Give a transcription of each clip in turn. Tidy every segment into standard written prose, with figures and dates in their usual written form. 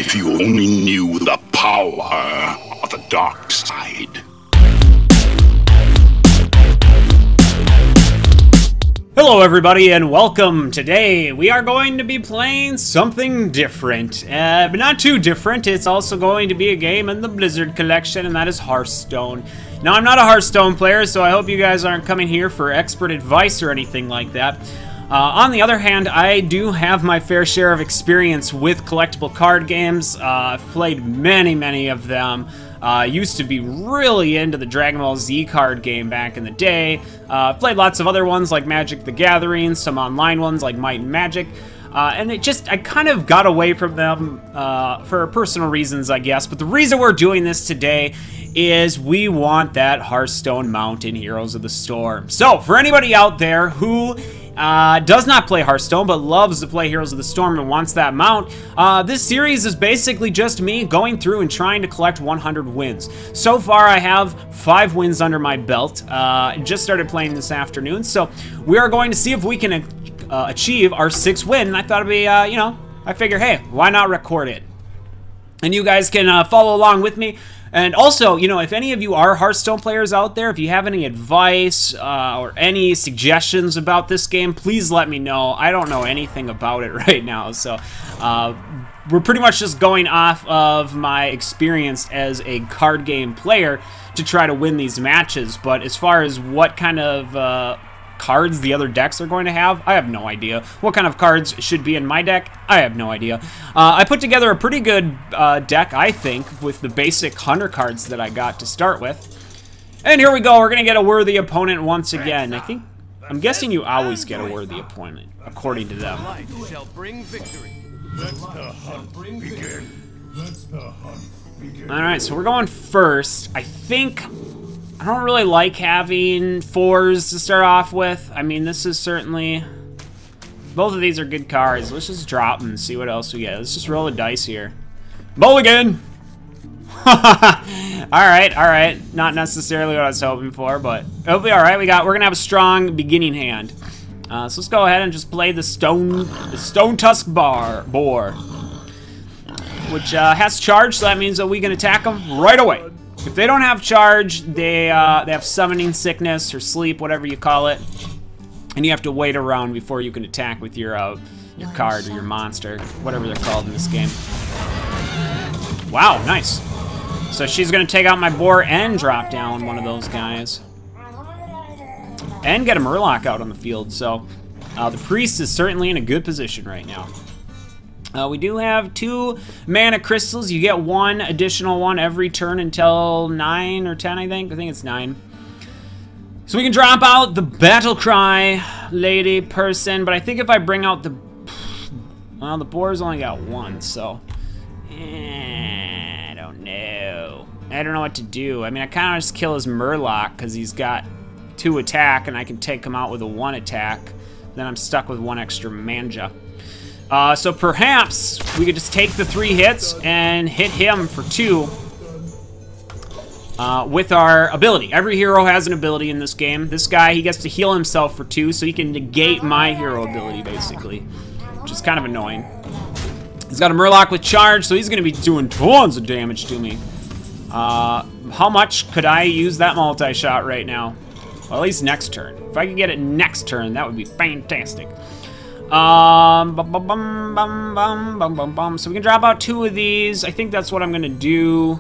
If you only knew the power of the dark side. Hello everybody and welcome. Today we are going to be playing something different, but not too different. It's also going to be a game in the Blizzard collection, and that is Hearthstone. Now, I'm not a Hearthstone player, so I hope you guys aren't coming here for expert advice or anything like that. On the other hand, I do have my fair share of experience with collectible card games. I've played many of them. Used to be really into the Dragon Ball Z card game back in the day. Played lots of other ones like Magic the Gathering, some online ones like Might and Magic. And I kind of got away from them for personal reasons, I guess. But the reason we're doing this today is we want that Hearthstone mount in Heroes of the Storm. So, for anybody out there who does not play Hearthstone but loves to play Heroes of the Storm and wants that mount, this series is basically just me going through and trying to collect 100 wins. So far I have 5 wins under my belt. Just started playing this afternoon, so we are going to see if we can achieve our 6th win. And I thought it'd be, you know, I figure, hey, why not record it? And you guys can follow along with me. And also, you know, if any of you are Hearthstone players out there, if you have any advice or any suggestions about this game, please let me know. I don't know anything about it right now, so we're pretty much just going off of my experience as a card game player to try to win these matches. But as far as what kind of cards the other decks are going to have, I have no idea. What kind of cards should be in my deck, I have no idea. I put together a pretty good deck, I think, with the basic hunter cards that I got to start with. And here we go, we're gonna get a worthy opponent once again. I'm guessing you always get a worthy opponent, according to them. Alright, so we're going first. I don't really like having 4s to start off with. I mean, this is certainly... Both of these are good cards. Let's just drop them and see what else we get. Let's just roll the dice here. Mulligan! Alright. Not necessarily what I was hoping for, but it'll be alright. We're gonna have a strong beginning hand. So let's go ahead and just play the Stone Tusk Boar. Which has charge, so that means that we can attack them right away. If they don't have charge, they have summoning sickness or sleep, whatever you call it, and you have to wait around before you can attack with your card or your monster, whatever they're called in this game. Wow, nice. So she's gonna take out my boar and drop down one of those guys, and get a Murloc out on the field. So the priest is certainly in a good position right now. We do have 2 mana crystals. You get 1 additional one every turn until 9 or 10, I think. I think it's 9. So we can drop out the battle cry lady person, but I think if I bring out the... Well, the boar's only got 1, so... I don't know. I don't know what to do. I mean, I kind of just kill his Murloc because he's got 2 attack, and I can take him out with a 1 attack. Then I'm stuck with 1 extra manja. So perhaps we could just take the 3 hits and hit him for 2 with our ability. Every hero has an ability in this game. This guy, he gets to heal himself for 2, so he can negate my hero ability, basically, which is kind of annoying. He's got a Murloc with charge, so he's going to be doing tons of damage to me. How much could I use that multi-shot right now? Well, at least next turn. If I could get it next turn, that would be fantastic. So we can drop out 2 of these. I think that's what I'm gonna do,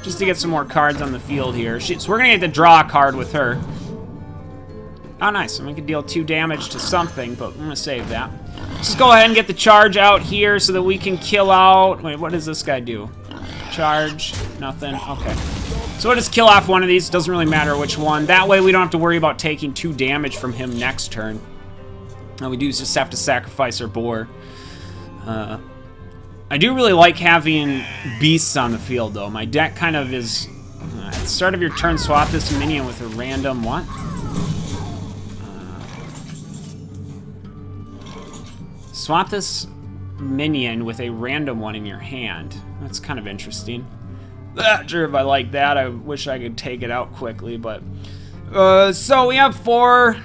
just to get some more cards on the field here. So we're gonna get to draw a card with her. Oh, nice. And we can deal 2 damage to something, but I'm gonna save that. Just go ahead and get the charge out here so that we can kill out... Wait, what does this guy do? Charge, nothing. Okay. So we'll just kill off one of these. Doesn't really matter which one. That way we don't have to worry about taking 2 damage from him next turn. All we do is just have to sacrifice our boar. I do really like having beasts on the field, though. My deck kind of is... at the start of your turn, swap this minion with a random... What? Swap this minion with a random one in your hand. That's kind of interesting. Not sure if I like that. I wish I could take it out quickly, but... so we have 4...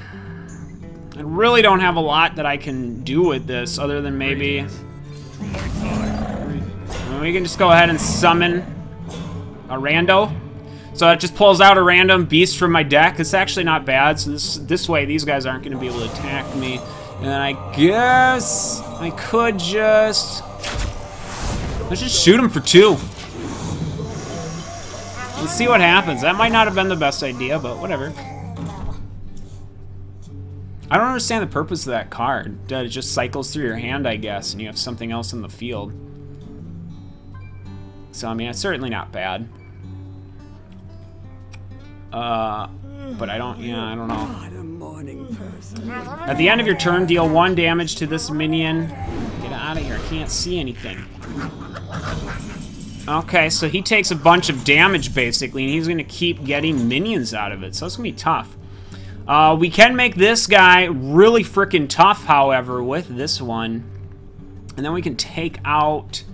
I really don't have a lot that I can do with this other than maybe... And we can just go ahead and summon a rando. So it just pulls out a random beast from my deck. It's actually not bad. So this way, these guys aren't going to be able to attack me. And I guess I could just... Let's just shoot him for 2. Let's see what happens. That might not have been the best idea, but whatever. I don't understand the purpose of that card. It just cycles through your hand, I guess, and you have something else in the field. So, I mean, it's certainly not bad. But I don't know. At the end of your turn, deal 1 damage to this minion. Get out of here, I can't see anything. Okay, so he takes a bunch of damage, basically, and he's gonna keep getting minions out of it, so it's gonna be tough. We can make this guy really freaking tough, however, with this one. And then we can take out...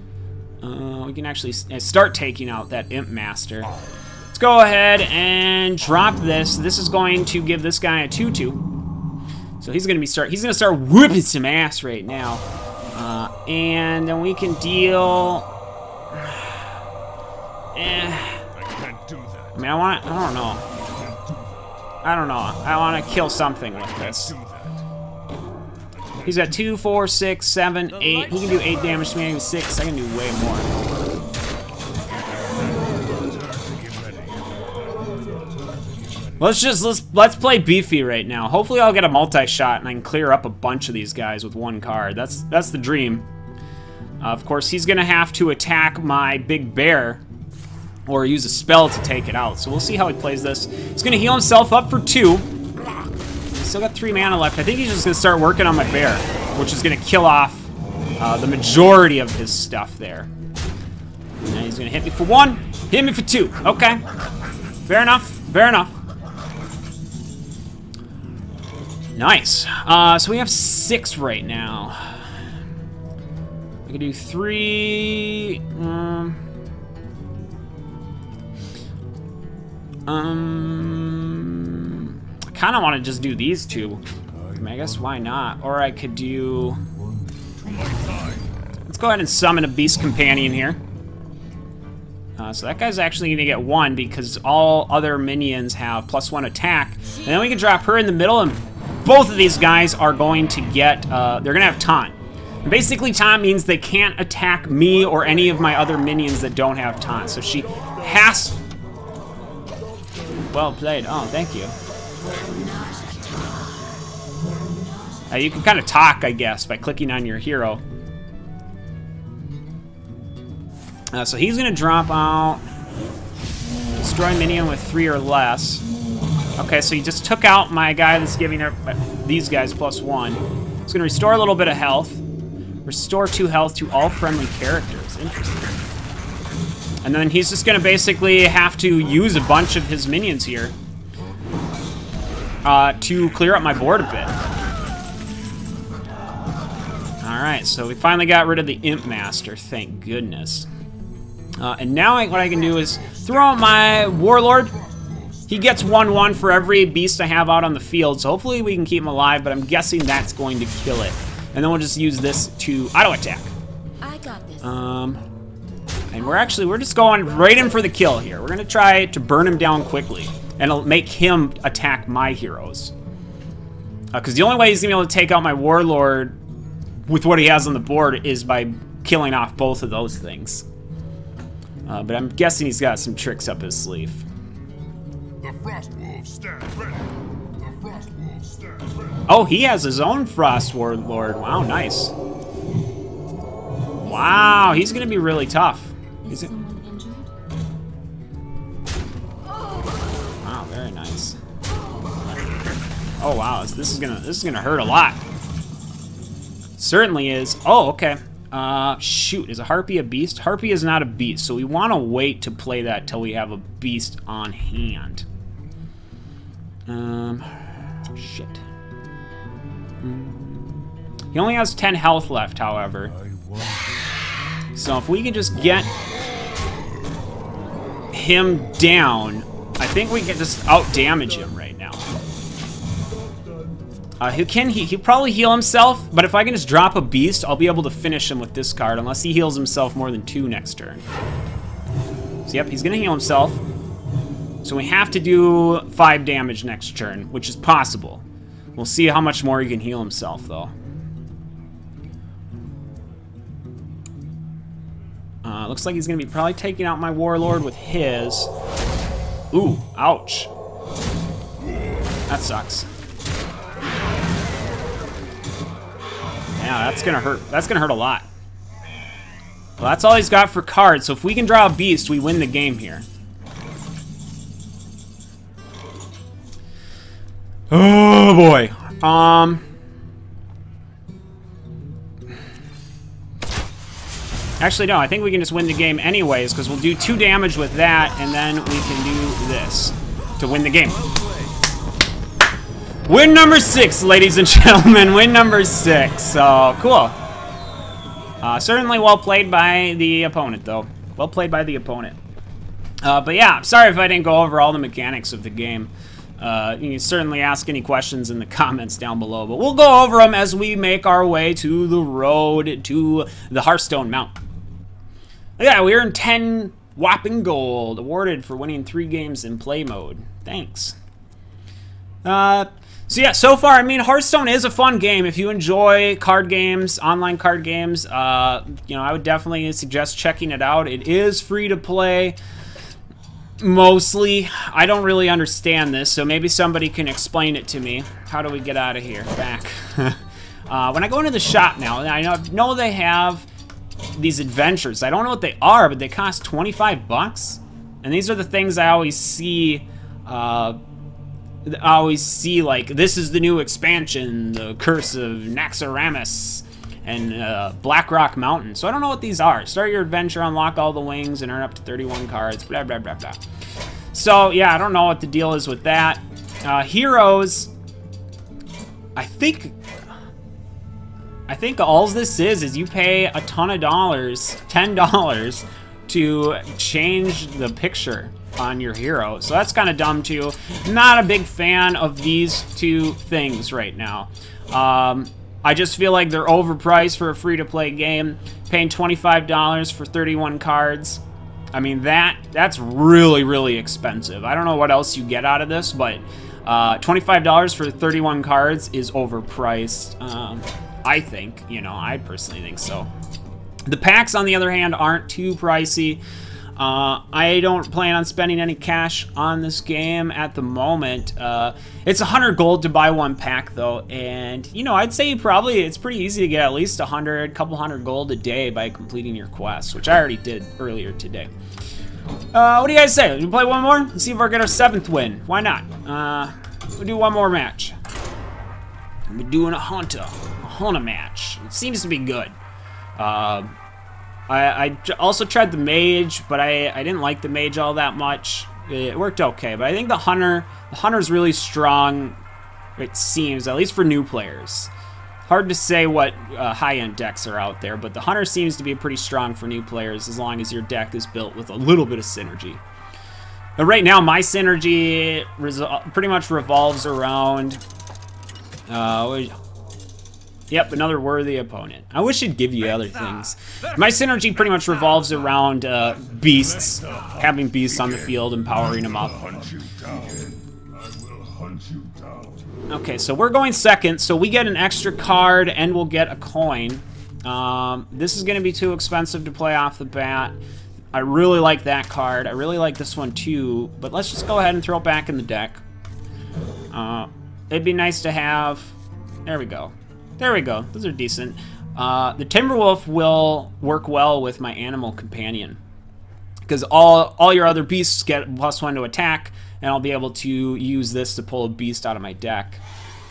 we can actually start taking out that Imp Master. Let's go ahead and drop this. This is going to give this guy a 2/2. So he's gonna start whooping some ass right now. And then we can deal... I can't do that. I mean, I don't know. I want to kill something with this. He's got 2, 4, 6, 7, 8. He can do 8 damage to me. I can do 6. I can do way more. Let's play beefy right now. Hopefully I'll get a multi-shot and I can clear up a bunch of these guys with 1 card. That's the dream. Of course, he's gonna have to attack my big bear or use a spell to take it out. So we'll see how he plays this. He's gonna heal himself up for 2. He's still got 3 mana left. I think he's just gonna start working on my bear, which is gonna kill off the majority of his stuff there. And he's gonna hit me for 1, hit me for 2. Okay, fair enough, fair enough. Nice. So we have 6 right now. I can do 3. I kind of want to just do these 2. I mean, I guess why not? Or I could do... Let's go ahead and summon a Beast Companion here. So that guy's actually going to get 1 because all other minions have +1 attack. And then we can drop her in the middle, and both of these guys are going to get... they're going to have taunt. And basically, taunt means they can't attack me or any of my other minions that don't have taunt. So she has... Well played. Oh, thank you. You can kind of talk, I guess, by clicking on your hero. So he's going to drop out. Destroy minion with 3 or less. Okay, so he just took out my guy that's giving these guys +1. He's going to restore a little bit of health. Restore 2 health to all friendly characters. Interesting. And then he's just going to basically have to use a bunch of his minions here to clear up my board a bit. Alright, so we finally got rid of the Imp Master, thank goodness. And now what I can do is throw out my Warlord. He gets 1/1 for every beast I have out on the field, so hopefully we can keep him alive, but I'm guessing that's going to kill it. And then we'll just use this to auto-attack. I got this. And we're just going right in for the kill here. We're gonna try to burn him down quickly, and it'll make him attack my heroes. Because the only way he's gonna be able to take out my Warlord with what he has on the board is by killing off both of those things. But I'm guessing he's got some tricks up his sleeve. The Frost Wolves stand ready. The Frost Wolves stand ready. Oh, he has his own Frost Warlord. Wow, nice. Wow, he's gonna be really tough. Is it? Wow, very nice. Oh wow, this is gonna hurt a lot. Certainly is. Oh, okay. Shoot, is a Harpy a beast? Harpy is not a beast, so we want to wait to play that till we have a beast on hand. Shit. He only has 10 health left, however. So if we can just get him down, I think we can just out-damage him right now. He'll probably heal himself, but if I can just drop a beast, I'll be able to finish him with this card, unless he heals himself more than 2 next turn. So yep, he's gonna heal himself. So we have to do 5 damage next turn, which is possible. We'll see how much more he can heal himself, though. Looks like he's gonna be probably taking out my Warlord with his. Ooh, ouch. That sucks. Yeah, that's gonna hurt. That's gonna hurt a lot. Well, that's all he's got for cards, so if we can draw a beast, we win the game here. Oh boy. Actually, no, I think we can just win the game anyways, because we'll do 2 damage with that, and then we can do this to win the game. Win number 6, ladies and gentlemen. Win number 6. So, cool. Certainly well played by the opponent, though. Well played by the opponent. But yeah, sorry if I didn't go over all the mechanics of the game. You can certainly ask any questions in the comments down below, but we'll go over them as we make our way to the road to the Hearthstone Mount. Yeah, we earned 10 whopping gold, awarded for winning 3 games in play mode. Thanks. So yeah, so far, I mean, Hearthstone is a fun game. If you enjoy card games, online card games, you know, I would definitely suggest checking it out. It is free to play. Mostly. I don't really understand this, so maybe somebody can explain it to me. How do we get out of here? Back. When I go into the shop now, I know they have these adventures. I don't know what they are, but they cost 25 bucks. And these are the things I always see. Like, this is the new expansion, the Curse of Naxxramas, and Black Rock Mountain. So I don't know what these are. Start your adventure, unlock all the wings, and earn up to 31 cards, blah, blah, blah, blah. So, yeah, I don't know what the deal is with that. Heroes, I think all this is you pay a ton of dollars, $10, to change the picture on your hero. So that's kind of dumb, too. Not a big fan of these 2 things right now. I just feel like they're overpriced for a free-to-play game. Paying $25 for 31 cards. I mean, that's really, really expensive. I don't know what else you get out of this, but $25 for 31 cards is overpriced. I think, you know, I personally think so. The packs, on the other hand, aren't too pricey. I don't plan on spending any cash on this game at the moment. It's 100 gold to buy 1 pack, though, and, you know, I'd say probably it's pretty easy to get at least 100, couple hundred gold a day by completing your quests, which I already did earlier today. What do you guys say? We play one more? Let's see if we'll get our 7th win. Why not? We'll do one more match. We're doing a Hunter match. It seems to be good. I also tried the Mage, but I didn't like the Mage all that much. It worked okay, but I think the Hunter's really strong, it seems, at least for new players. Hard to say what high-end decks are out there, but the Hunter seems to be pretty strong for new players as long as your deck is built with a little bit of synergy. But right now, my synergy pretty much revolves around... Yep, another worthy opponent. I wish it'd give you other things. My synergy pretty much revolves around beasts, having beasts on the field and powering them up. Okay, so we're going 2nd, so we get an extra card and we'll get a coin. This is going to be too expensive to play off the bat. I really like that card. I really like this one too, but let's just go ahead and throw it back in the deck. It'd be nice to have... There we go. There we go. Those are decent. The Timberwolf will work well with my Animal Companion, because all your other beasts get +1 to attack, and I'll be able to use this to pull a beast out of my deck.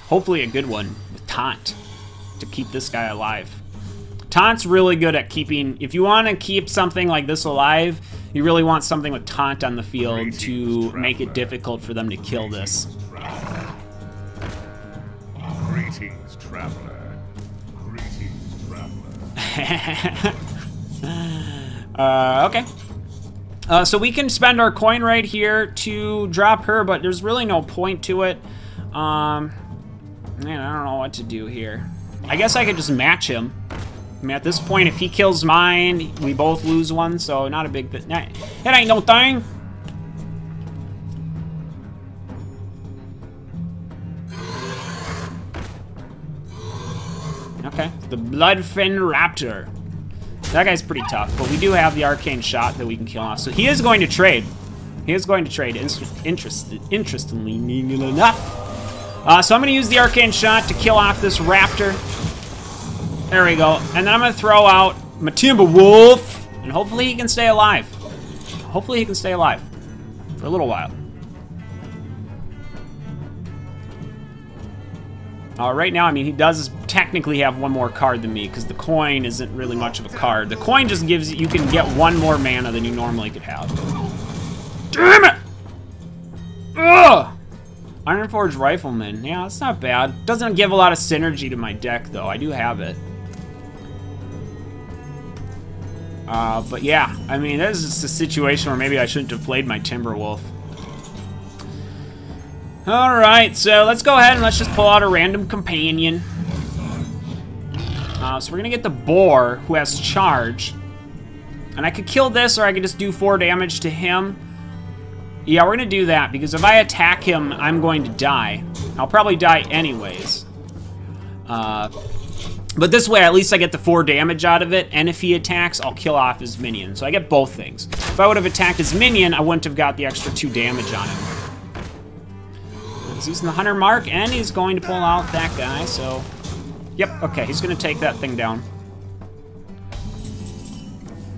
Hopefully a good one with Taunt to keep this guy alive. Taunt's really good at keeping... If you want to keep something like this alive, you really want something with Taunt on the field to make it difficult for them to kill this. Greetings, traveler. Okay. So we can spend our coin right here to drop her, but there's really no point to it. Man, I don't know what to do here. I guess I could just match him. I mean, at this point, if he kills mine, we both lose one, so not a big thing. It ain't no thing. Okay, the Bloodfin Raptor. That guy's pretty tough, but we do have the Arcane Shot that we can kill off. So he is going to trade. He is going to trade, interestingly enough. So I'm going to use the Arcane Shot to kill off this Raptor. There we go. And then I'm going to throw out my Timberwolf, and hopefully he can stay alive. Hopefully he can stay alive for a little while. Right now, I mean, he does technically have one more card than me, because the coin isn't really much of a card. The coin just gives you can get one more mana than you normally could have. Damn it! Ugh! Ironforged Rifleman. Yeah, that's not bad. Doesn't give a lot of synergy to my deck, though. I do have it. But yeah, I mean, this is a situation where maybe I shouldn't have played my Timberwolf. Alright, so let's go ahead and let's just pull out a random companion. So we're gonna get the Boar, who has charge. And I could kill this, or I could just do 4 damage to him. Yeah, we're gonna do that, because if I attack him, I'm going to die. I'll probably die anyways. But this way, at least I get the 4 damage out of it, and if he attacks, I'll kill off his minion. So I get both things. If I would have attacked his minion, I wouldn't have got the extra 2 damage on him. He's using the Hunter Mark, and he's going to pull out that guy, so... Yep, okay, he's gonna take that thing down.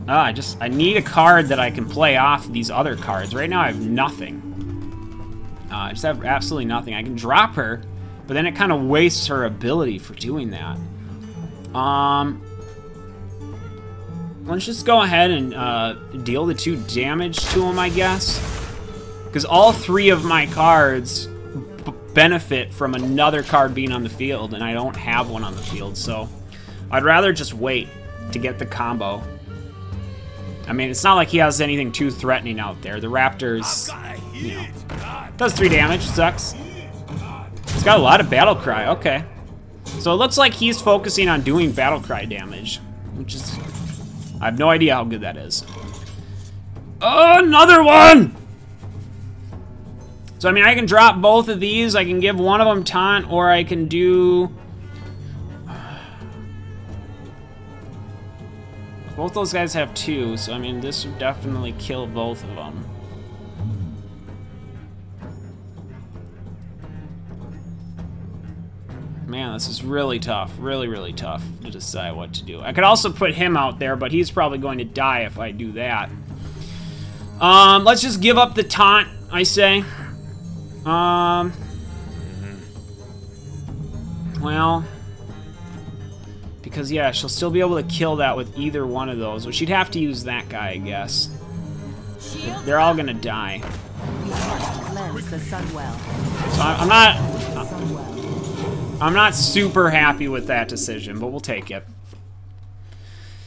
I need a card that I can play off these other cards. Right now I have nothing. I just have absolutely nothing. I can drop her, but then it kind of wastes her ability for doing that. Let's just go ahead and deal the 2 damage to him, I guess. Because all 3 of my cards benefit from another card being on the field, and I don't have one on the field, so I'd rather just wait to get the combo. I mean, it's not like he has anything too threatening out there. The Raptors, you know, does 3 damage, sucks. It's got a lot of Battle Cry, okay. So it looks like he's focusing on doing Battle Cry damage, which is, I have no idea how good that is. Oh, another one! So, I mean, I can drop both of these. I can give one of them taunt, or I can do... Both those guys have 2, so, I mean, this would definitely kill both of them. Man, this is really tough. Really, really tough to decide what to do. I could also put him out there, but he's probably going to die if I do that. Let's just give up the taunt, I say. Well, because yeah, she'll still be able to kill that with either one of those. Well, she'd have to use that guy, I guess. They're all gonna die. So I'm not super happy with that decision, but we'll take it.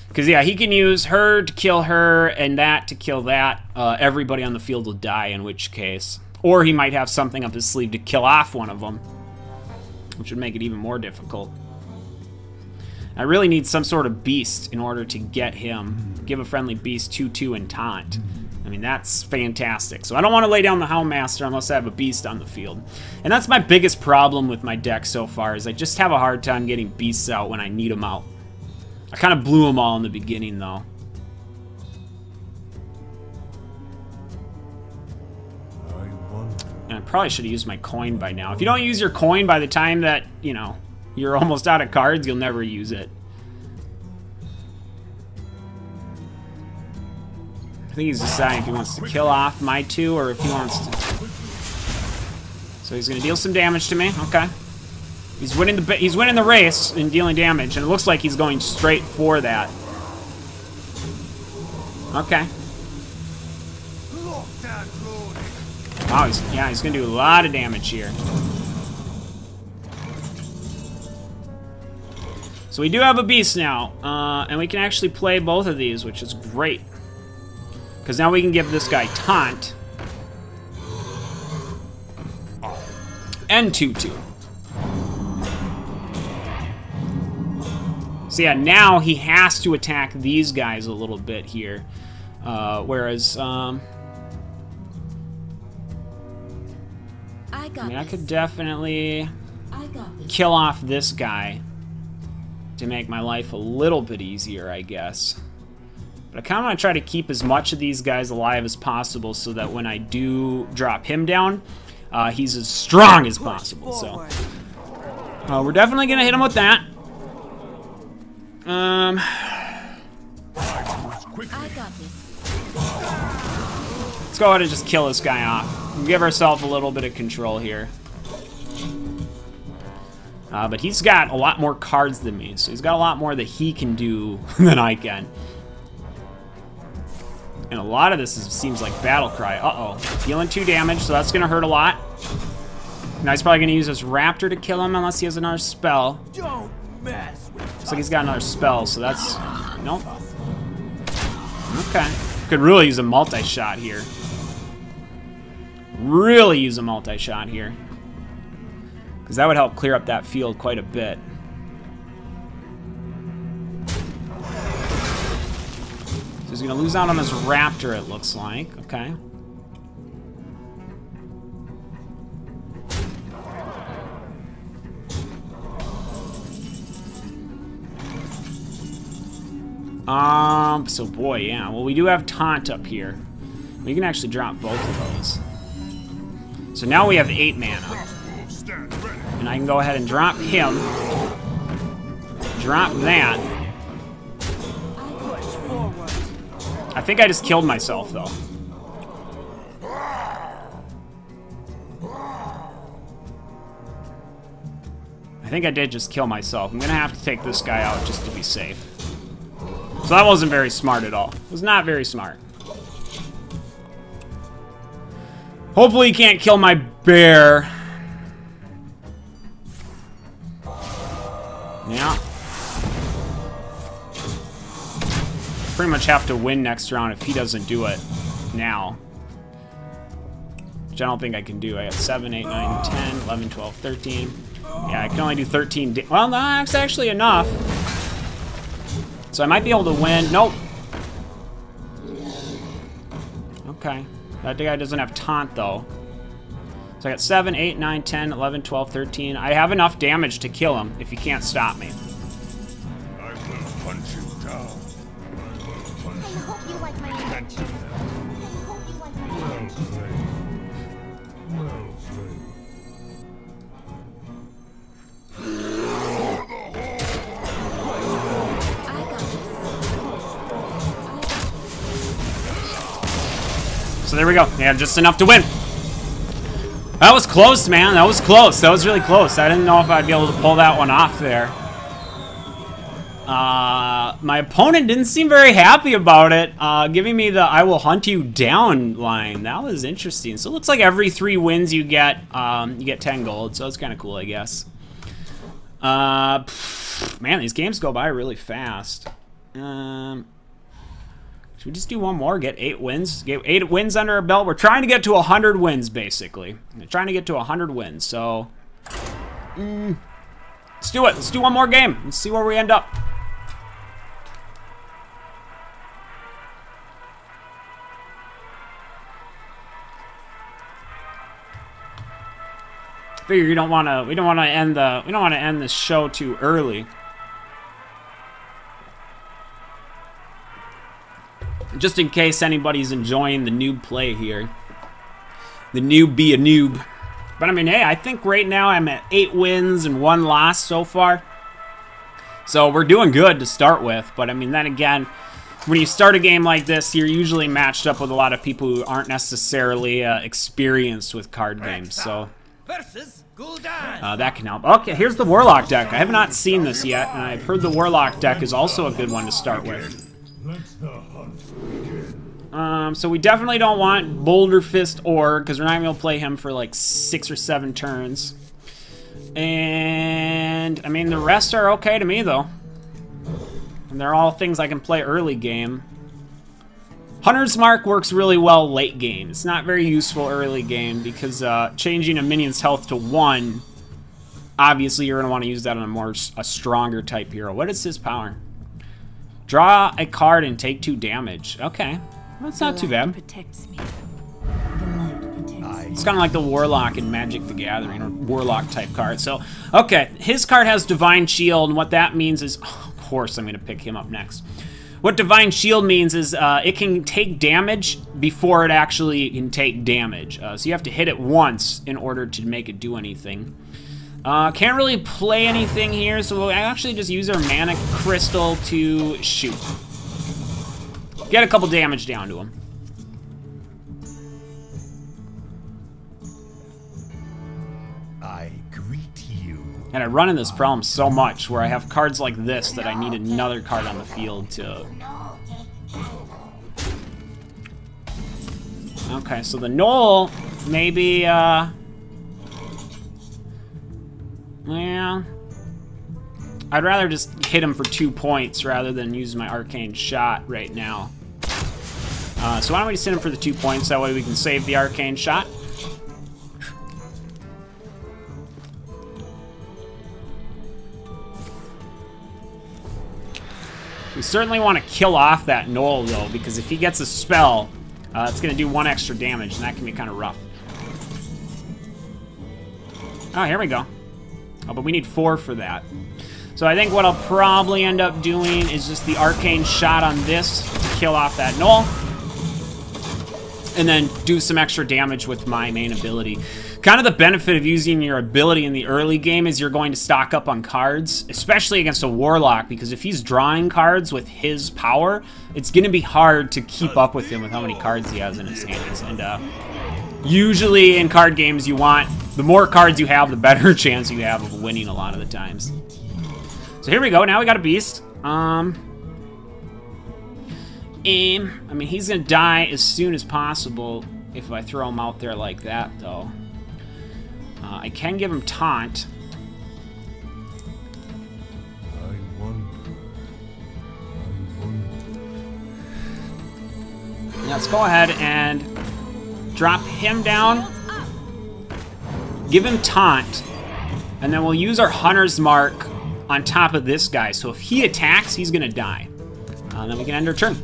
Because yeah, he can use her to kill her and that to kill that. Everybody on the field will die, in which case. Or he might have something up his sleeve to kill off one of them, which would make it even more difficult. I really need some sort of beast in order to get him. Give a friendly beast 2/2 and taunt. I mean, that's fantastic. So I don't want to lay down the Houndmaster unless I have a beast on the field. And that's my biggest problem with my deck so far, is I just have a hard time getting beasts out when I need them out. I kind of blew them all in the beginning, though. And I probably should have used my coin by now. If you don't use your coin by the time that, you know, you're almost out of cards, you'll never use it. I think he's deciding if he wants to kill off my 2 or if he wants to... So he's going to deal some damage to me. Okay. He's winning the race in dealing damage, and it looks like he's going straight for that. Okay. Wow, he's gonna do a lot of damage here. So we do have a beast now, and we can actually play both of these, which is great. Because now we can give this guy taunt. And 2/2. So yeah, now he has to attack these guys a little bit here. Whereas, I mean, I could definitely kill off this guy to make my life a little bit easier, I guess. But I kind of want to try to keep as much of these guys alive as possible so that when I do drop him down, he's as strong as possible. So we're definitely going to hit him with that. Let's go ahead and just kill this guy off. We'll give ourselves a little bit of control here. But he's got a lot more cards than me, so he's got a lot more that he can do than I can. And a lot of this seems like battle cry. Uh-oh. Dealing 2 damage, so that's going to hurt a lot. Now he's probably going to use this raptor to kill him unless he has another spell. Don't mess with Looks like he's got another spell, so that's... Nope. Okay. Could really use a multi-shot here. Really use a multi-shot here. Because that would help clear up that field quite a bit. So he's going to lose out on this raptor, it looks like. Okay. So boy, yeah. Well, we do have taunt up here. We can actually drop both of those. So now we have 8 mana. And I can go ahead and drop him. Drop that. I think I just killed myself, though. I think I did just kill myself. I'm gonna have to take this guy out just to be safe. So that wasn't very smart at all. It was not very smart. Hopefully he can't kill my bear. Yeah. Pretty much have to win next round if he doesn't do it now. Which I don't think I can do. I got 7, 8, 9, 10, 11, 12, 13. Yeah, I can only do 13. Well, no, that's actually enough. So I might be able to win. Nope. Okay. That guy doesn't have taunt, though. So I got 7, 8, 9, 10, 11, 12, 13. I have enough damage to kill him if he can't stop me. I will hunt you down. I hope you like my invention. I hope you like my Well invention. played. Well played. I got this. So there we go. Yeah, just enough to win. That was close, man. That was close. That was really close. I didn't know if I'd be able to pull that one off there. My opponent didn't seem very happy about it, giving me the "I will hunt you down" line. That was interesting. So it looks like every 3 wins you get 10 gold. So it's kind of cool, I guess. Man, these games go by really fast. Should we just do one more? Get 8 wins? Get 8 wins under our belt? We're trying to get to 100 wins, basically. We're trying to get to 100 wins, so... let's do it. Let's do one more game. Let's see where we end up. Figure we don't want to end the show too early. Just in case anybody's enjoying the noob play here. The noob be a noob. But I mean, hey, I think right now I'm at 8 wins and 1 loss so far. So we're doing good to start with. But I mean, then again, when you start a game like this, you're usually matched up with a lot of people who aren't necessarily experienced with card games. So that can help. Okay, here's the Warlock deck. I have not seen this yet, and I've heard the Warlock deck is also a good one to start with. So we definitely don't want Boulder Fist Org, because we're not going to play him for like 6 or 7 turns. And, I mean, the rest are okay to me, though. And they're all things I can play early game. Hunter's Mark works really well late game. It's not very useful early game, because changing a minion's health to 1 obviously you're going to want to use that on a stronger type hero. What is his power? Draw a card and take 2 damage. Okay, that's not too bad. Protects me. It's kind of like the Warlock in Magic the Gathering, or Warlock type card. So, okay, his card has Divine Shield, and what that means is, of course I'm going to pick him up next. What Divine Shield means is it can take damage before it actually can take damage. So you have to hit it once in order to make it do anything. Can't really play anything here, so we'll actually just use our Mana Crystal to shoot. Get a couple damage down to him. I greet you. And I run into this problem so much where I have cards like this that I need another card on the field to... Okay, so the Knoll, maybe, yeah. I'd rather just hit him for 2 points rather than use my Arcane Shot right now. So why don't we just hit him for the 2 points, that way we can save the Arcane Shot. We certainly want to kill off that Knoll, though, because if he gets a spell, it's going to do 1 extra damage, and that can be kind of rough. Oh, here we go. Oh, but we need 4 for that. So I think what I'll probably end up doing is just the Arcane Shot on this to kill off that Knoll. And then do some extra damage with my main ability. Kind of the benefit of using your ability in the early game is you're going to stock up on cards, especially against a Warlock, because if he's drawing cards with his power, it's going to be hard to keep up with him with how many cards he has in his hands. And usually in card games, you want, the more cards you have, the better chance you have of winning a lot of the times. So here we go. Now we got a beast. I mean, he's gonna die as soon as possible if I throw him out there like that, though. I can give him taunt. Let's go ahead and drop him down. Give him taunt, and then we'll use our Hunter's Mark on top of this guy. So if he attacks, he's gonna die. Then we can end our turn.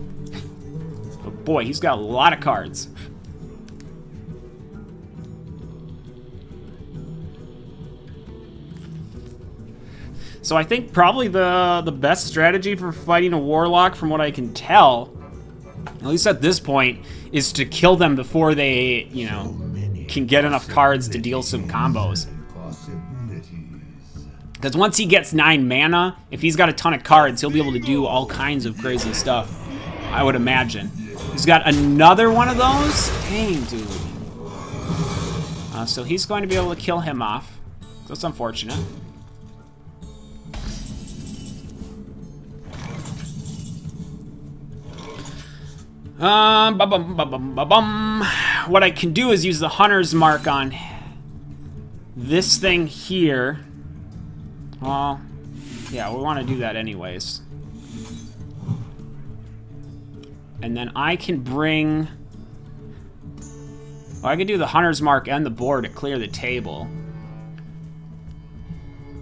But boy, he's got a lot of cards. So I think probably the best strategy for fighting a Warlock, from what I can tell, at least at this point, is to kill them before they, you know, can get enough cards to deal some combos. Because once he gets 9 mana, if he's got a ton of cards, he'll be able to do all kinds of crazy stuff, I would imagine. He's got another one of those? Dang, dude. So he's going to be able to kill him off. That's unfortunate. What I can do is use the Hunter's Mark on this thing here. Well, yeah, we want to do that anyways. And then I can bring... Well, I can do the Hunter's Mark and the boar to clear the table.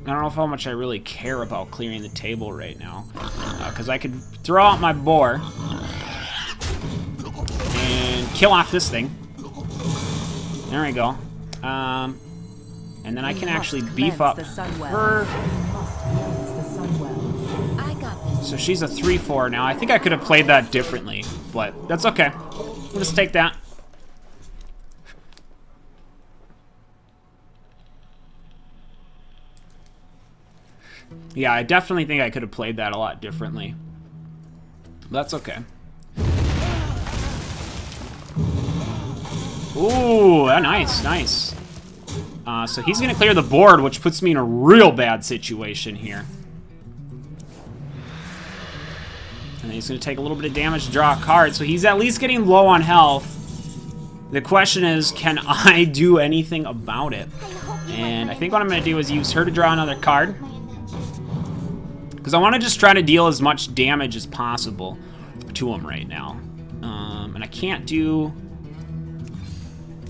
I don't know how much I really care about clearing the table right now. Because I could throw out my boar and kill off this thing. There we go. And then I can actually beef up her. So she's a 3/4 now. I think I could have played that differently, but that's okay. We'll just take that. Yeah, I definitely think I could have played that a lot differently. That's okay. Ooh, nice, nice. So he's gonna clear the board, which puts me in a real bad situation here. And he's gonna take a little bit of damage to draw a card, so he's at least getting low on health. The question is, can I do anything about it? And I think what I'm gonna do is use her to draw another card. Because I want to just try to deal as much damage as possible to him right now. And I can't do...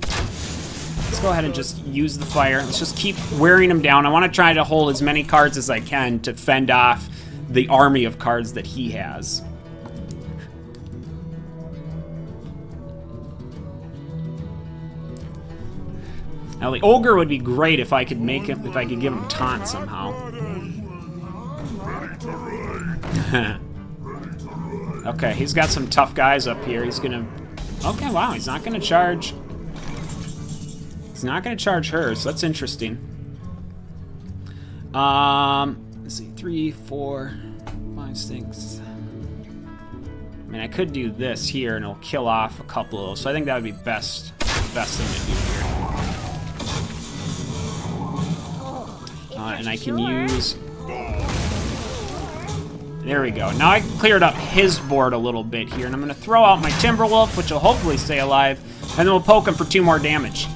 Let's go go ahead and just use the fire. Let's just keep wearing him down. I want to try to hold as many cards as I can to fend off the army of cards that he has. Now the ogre would be great if I could make him, if I could give him taunt somehow. Okay, he's got some tough guys up here. He's gonna. Okay, wow, he's not gonna charge. He's not gonna charge her, so that's interesting. Let's see, 3, 4, 5, 6. I mean, I could do this here, and it'll kill off a couple of those. So I think that would be best thing to do here. And I can use... There we go. Now I cleared up his board a little bit here, and I'm going to throw out my Timberwolf, which will hopefully stay alive, and then we'll poke him for 2 more damage.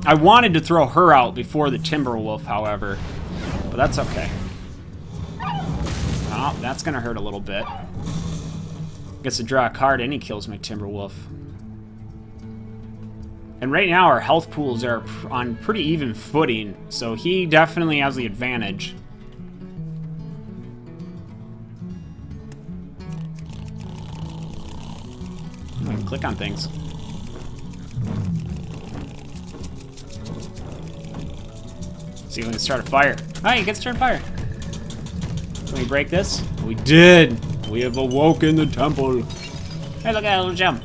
I wanted to throw her out before the Timberwolf, however, but that's okay. Oh, that's going to hurt a little bit. Gets to draw a card and he kills my Timberwolf. And right now our health pools are on pretty even footing, so he definitely has the advantage. I can click on things. See if we can start a fire. Oh, you can start a fire. Can we break this? We did! We have awoken the temple. Hey, look at that little gem.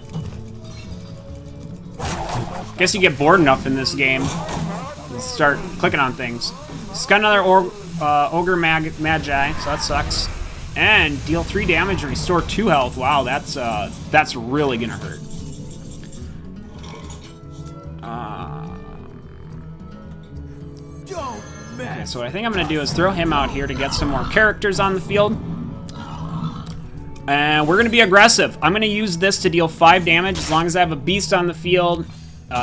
Guess you get bored enough in this game and start clicking on things. It's got another ogre magi, so that sucks. And deal 3 damage and restore 2 health. Wow, that's really gonna hurt. Okay, so what I think I'm gonna do is throw him out here to get some more characters on the field. And we're gonna be aggressive. I'm gonna use this to deal 5 damage. As long as I have a beast on the field,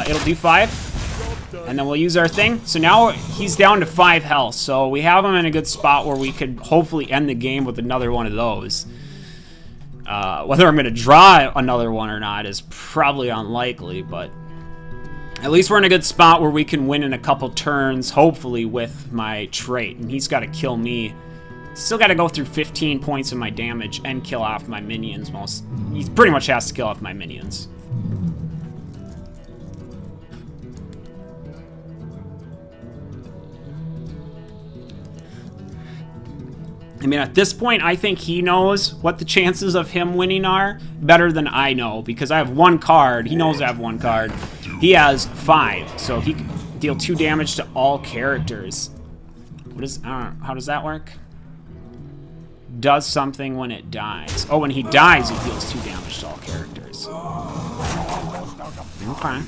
it'll do 5. And then we'll use our thing. So now he's down to 5 health. So we have him in a good spot where we could hopefully end the game with another one of those. Whether I'm gonna draw another one or not is probably unlikely, but at least we're in a good spot where we can win in a couple turns, hopefully with my trait. And he's gotta kill me. Still got to go through 15 points of my damage and kill off my minions. He pretty much has to kill off my minions. I mean, at this point, I think he knows what the chances of him winning are better than I know, because I have 1 card. He knows I have 1 card. He has 5, so he can deal 2 damage to all characters. What is? I don't know. How does that work? Does something when it dies. Oh, when he dies, it deals 2 damage to all characters. Okay.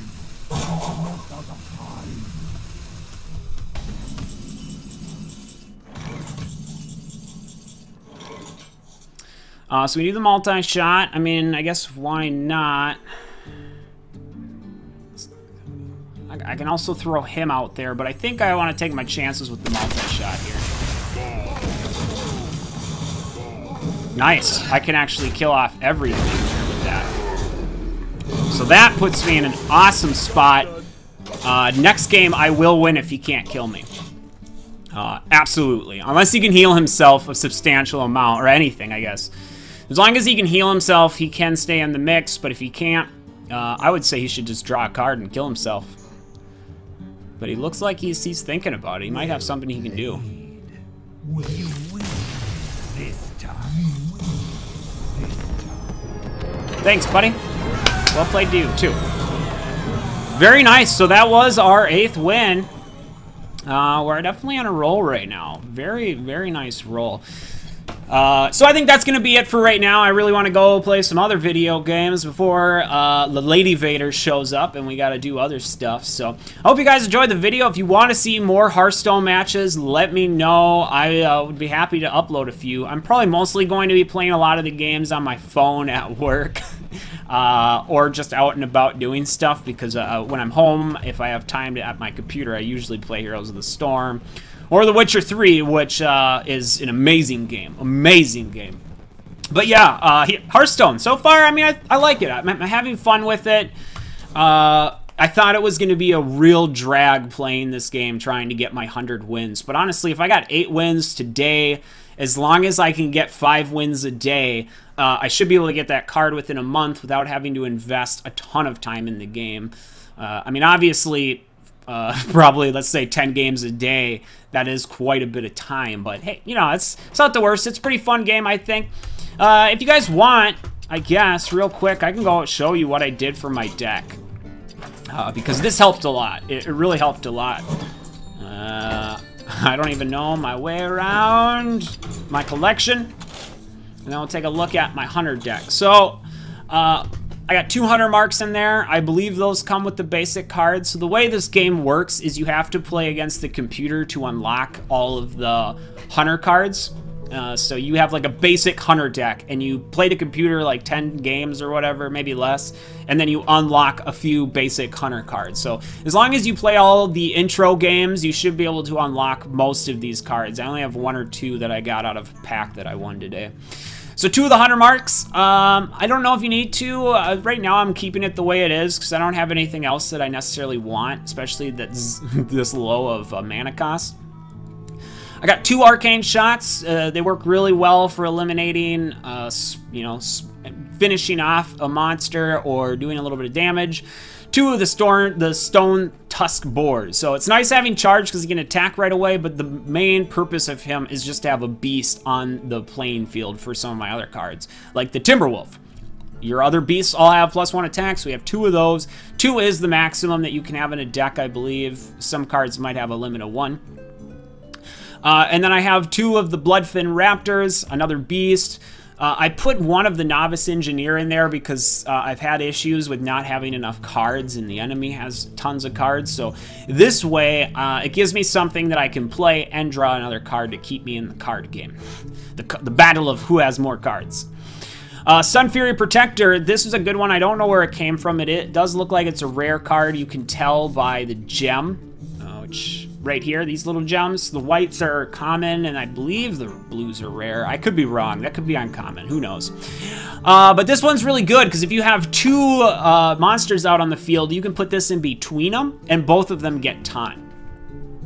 So we do the multi-shot. I mean, I guess why not? I can also throw him out there, but I think I want to take my chances with the multi-shot here. Nice. I can actually kill off everything with that. So that puts me in an awesome spot. Next game, I will win if he can't kill me. Absolutely. Unless he can heal himself a substantial amount, or anything, I guess. As long as he can heal himself, he can stay in the mix, but if he can't, I would say he should just draw a card and kill himself. But he looks like he's thinking about it. He might have something he can do. Will you win this time? Thanks, buddy. Well played to you, too. Very nice. So that was our 8th win. We're definitely on a roll right now. Very, very nice roll. So I think that's going to be it for right now. I really want to go play some other video games before the Lady Vader shows up and we got to do other stuff. So I hope you guys enjoyed the video. If you want to see more Hearthstone matches, let me know. I would be happy to upload a few. I'm probably mostly going to be playing a lot of the games on my phone at work. Or just out and about doing stuff, because when I'm home, if I have time at my computer, I usually play Heroes of the Storm or The Witcher 3, which is an amazing game. Amazing game. But yeah, Hearthstone. So far, I mean, I like it. I'm having fun with it. I thought it was going to be a real drag playing this game, trying to get my 100 wins. But honestly, if I got 8 wins today, as long as I can get 5 wins a day, I should be able to get that card within a month without having to invest a ton of time in the game. I mean, obviously, probably, let's say, 10 games a day, that is quite a bit of time. But hey, you know, it's not the worst. It's a pretty fun game, I think. If you guys want, I guess, real quick, I can go show you what I did for my deck. Because this helped a lot. It really helped a lot. I don't even know my way around my collection. And then we'll take a look at my hunter deck. So, I got 200 marks in there. I believe those come with the basic cards. So the way this game works is you have to play against the computer to unlock all of the hunter cards. So you have like a basic hunter deck, and you play the computer like 10 games or whatever, maybe less, and then you unlock a few basic hunter cards. So as long as you play all the intro games, you should be able to unlock most of these cards. I only have 1 or 2 that I got out of a pack that I won today. So 2 of the hunter marks. I don't know if you need to. Right now I'm keeping it the way it is because I don't have anything else that I necessarily want, especially that's this low of mana cost. I got 2 arcane shots. They work really well for eliminating, you know, finishing off a monster or doing a little bit of damage. 2 of the stone tusk boars. So it's nice having charge because he can attack right away, but the main purpose of him is just to have a beast on the playing field for some of my other cards, like the Timberwolf. Your other beasts all have +1 attack, so we have 2 of those. 2 is the maximum that you can have in a deck, I believe. Some cards might have a limit of 1. And then I have 2 of the Bloodfin Raptors, another beast. I put 1 of the Novice Engineer in there because I've had issues with not having enough cards, and the enemy has tons of cards. So this way, it gives me something that I can play and draw another card to keep me in the card game. The battle of who has more cards. Sun Fury Protector, this is a good one. I don't know where it came from. It does look like it's a rare card. You can tell by the gem, which... right here, these little gems. The whites are common, and I believe the blues are rare. I could be wrong. That could be uncommon. Who knows? But this one's really good, because if you have 2 monsters out on the field, you can put this in between them, and both of them get taunt.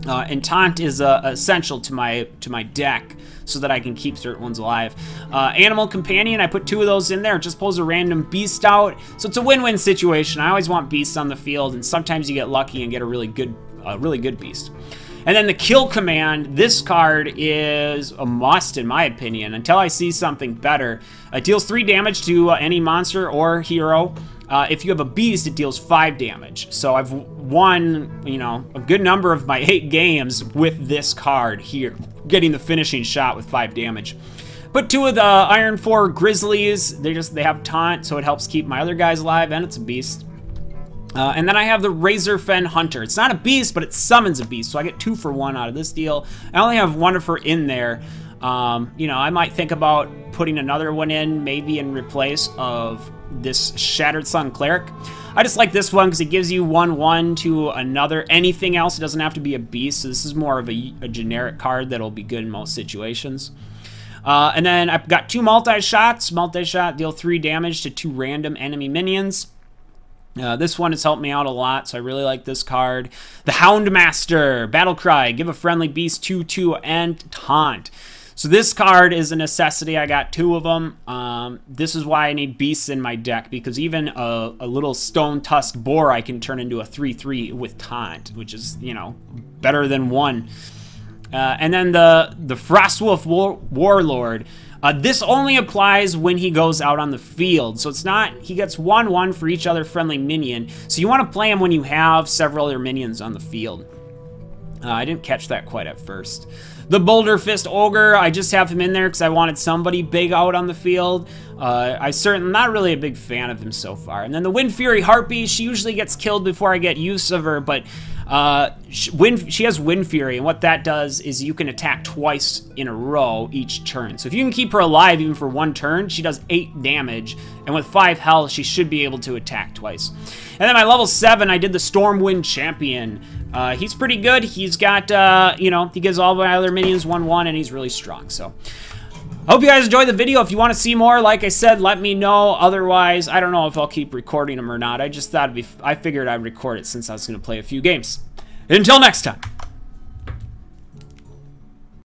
And taunt is essential to my deck, so that I can keep certain ones alive. Animal Companion, I put 2 of those in there. It just pulls a random beast out. So it's a win-win situation. I always want beasts on the field, and sometimes you get lucky and get a really good beast. And then the Kill Command, this card is a must in my opinion, until I see something better. It deals 3 damage to any monster or hero. If you have a beast, it deals 5 damage. So I've won, you know, a good number of my 8 games with this card here, getting the finishing shot with 5 damage. Put 2 of the Iron 4 Grizzlies. They have taunt, so it helps keep my other guys alive, and it's a beast. And then I have the Razorfen Hunter. It's not a beast, but it summons a beast, so I get 2 for 1 out of this deal. I only have Wonderful in there. You know, I might think about putting another one in, maybe in replace of this Shattered Sun Cleric. I just like this one because it gives you 1/1 to another. Anything else, it doesn't have to be a beast, so this is more of a generic card that'll be good in most situations. And then I've got 2 multi-shots. Multi-shot deal 3 damage to 2 random enemy minions. This one has helped me out a lot, so I really like this card. The Houndmaster, Battlecry, give a friendly beast 2/2 and taunt. So this card is a necessity. I got 2 of them. This is why I need beasts in my deck, because even a little Stone Tusk Boar I can turn into a 3/3 with taunt, which is, you know, better than 1. And then the Frostwolf Warlord. This only applies when he goes out on the field, so it's not, he gets 1/1 for each other friendly minion, so you want to play him when you have several other minions on the field. I didn't catch that quite at first. The Boulder Fist Ogre, I just have him in there because I wanted somebody big out on the field. I'm not really a big fan of him so far. And then the Wind Fury Harpy, she usually gets killed before I get use of her, but she has Wind Fury, and what that does is you can attack twice in a row each turn. So if you can keep her alive even for 1 turn, she does 8 damage, and with 5 health, she should be able to attack twice. And then my level 7, I did the Stormwind Champion. He's pretty good. He's got, you know, he gives all my other minions 1/1, and he's really strong. So Hope you guys enjoyed the video. If you want to see more, like I said, let me know. Otherwise, I don't know if I'll keep recording them or not. I just thought I figured I'd record it since I was going to play a few games. Until next time.